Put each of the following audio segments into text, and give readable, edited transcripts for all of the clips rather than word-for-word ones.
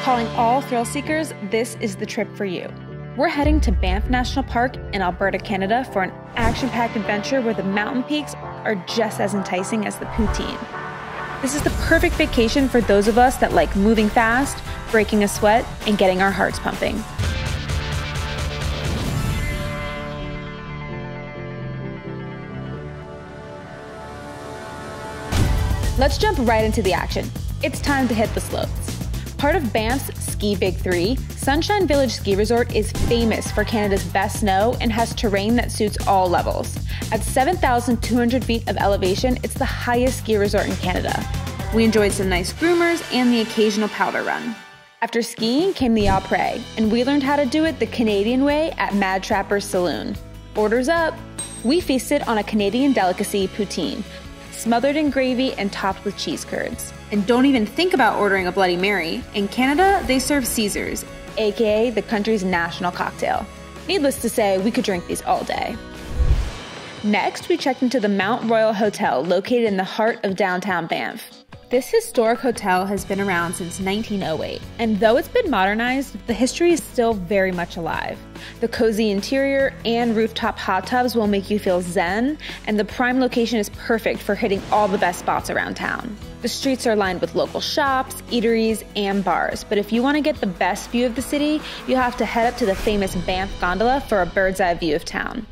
Calling all thrill seekers, this is the trip for you. We're heading to Banff National Park in Alberta, Canada for an action-packed adventure where the mountain peaks are just as enticing as the poutine. This is the perfect vacation for those of us that like moving fast, breaking a sweat, and getting our hearts pumping. Let's jump right into the action. It's time to hit the slopes. Part of Banff's Ski Big 3, Sunshine Village Ski Resort is famous for Canada's best snow and has terrain that suits all levels. At 7,200 feet of elevation, it's the highest ski resort in Canada. We enjoyed some nice groomers and the occasional powder run. After skiing came the après, and we learned how to do it the Canadian way at Mad Trapper's Saloon. Orders up! We feasted on a Canadian delicacy, poutine, smothered in gravy and topped with cheese curds. And don't even think about ordering a Bloody Mary. In Canada, they serve Caesars, aka the country's national cocktail. Needless to say, we could drink these all day. Next, we checked into the Mount Royal Hotel located in the heart of downtown Banff. This historic hotel has been around since 1908, and though it's been modernized, the history is still very much alive. The cozy interior and rooftop hot tubs will make you feel zen, and the prime location is perfect for hitting all the best spots around town. The streets are lined with local shops, eateries, and bars, but if you want to get the best view of the city, you have to head up to the famous Banff Gondola for a bird's eye view of town.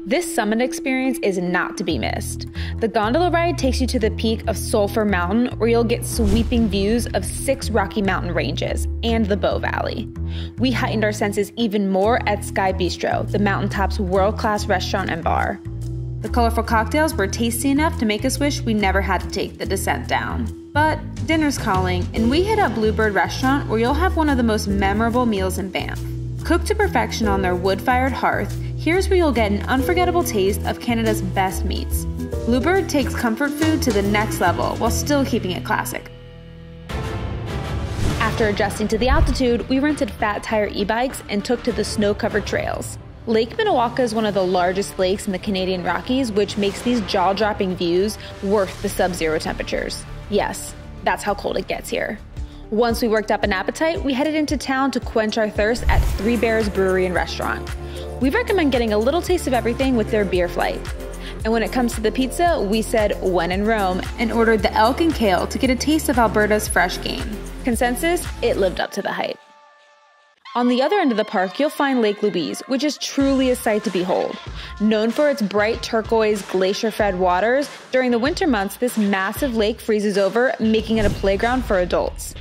This summit experience is not to be missed. The gondola ride takes you to the peak of Sulphur Mountain, where you'll get sweeping views of 6 Rocky Mountain ranges and the Bow Valley. We heightened our senses even more at Sky Bistro, the mountaintop's world-class restaurant and bar. The colorful cocktails were tasty enough to make us wish we never had to take the descent down. But dinner's calling, and we hit up Bluebird Restaurant, where you'll have one of the most memorable meals in Banff. Cooked to perfection on their wood-fired hearth, here's where you'll get an unforgettable taste of Canada's best meats. Bluebird takes comfort food to the next level while still keeping it classic. After adjusting to the altitude, we rented fat tire e-bikes and took to the snow-covered trails. Lake Minnewanka is one of the largest lakes in the Canadian Rockies, which makes these jaw-dropping views worth the sub-zero temperatures. Yes, that's how cold it gets here. Once we worked up an appetite, we headed into town to quench our thirst at Three Bears Brewery and Restaurant. We recommend getting a little taste of everything with their beer flight. And when it comes to the pizza, we said when in Rome and ordered the elk and kale to get a taste of Alberta's fresh game. Consensus, it lived up to the hype. On the other end of the park, you'll find Lake Louise, which is truly a sight to behold. Known for its bright turquoise, glacier-fed waters, during the winter months, this massive lake freezes over, making it a playground for adults.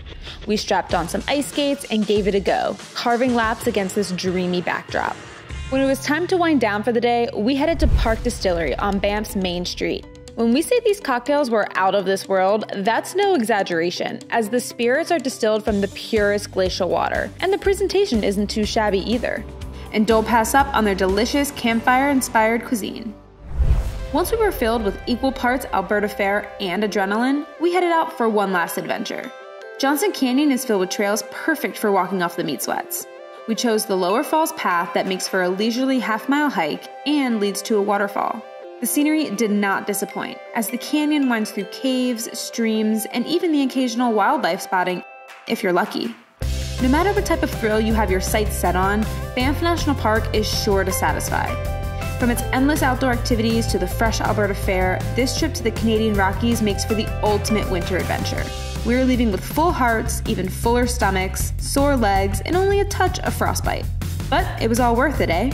We strapped on some ice skates and gave it a go, carving laps against this dreamy backdrop. When it was time to wind down for the day, we headed to Park Distillery on Banff's Main Street. When we say these cocktails were out of this world, that's no exaggeration, as the spirits are distilled from the purest glacial water, and the presentation isn't too shabby either. And don't pass up on their delicious campfire-inspired cuisine. Once we were filled with equal parts Alberta fare and adrenaline, we headed out for one last adventure. Johnson Canyon is filled with trails perfect for walking off the meat sweats. We chose the Lower Falls path that makes for a leisurely half-mile hike and leads to a waterfall. The scenery did not disappoint, as the canyon winds through caves, streams, and even the occasional wildlife spotting, if you're lucky. No matter what type of thrill you have your sights set on, Banff National Park is sure to satisfy. From its endless outdoor activities to the fresh Alberta fare, this trip to the Canadian Rockies makes for the ultimate winter adventure. We're leaving with full hearts, even fuller stomachs, sore legs, and only a touch of frostbite. But it was all worth it, eh?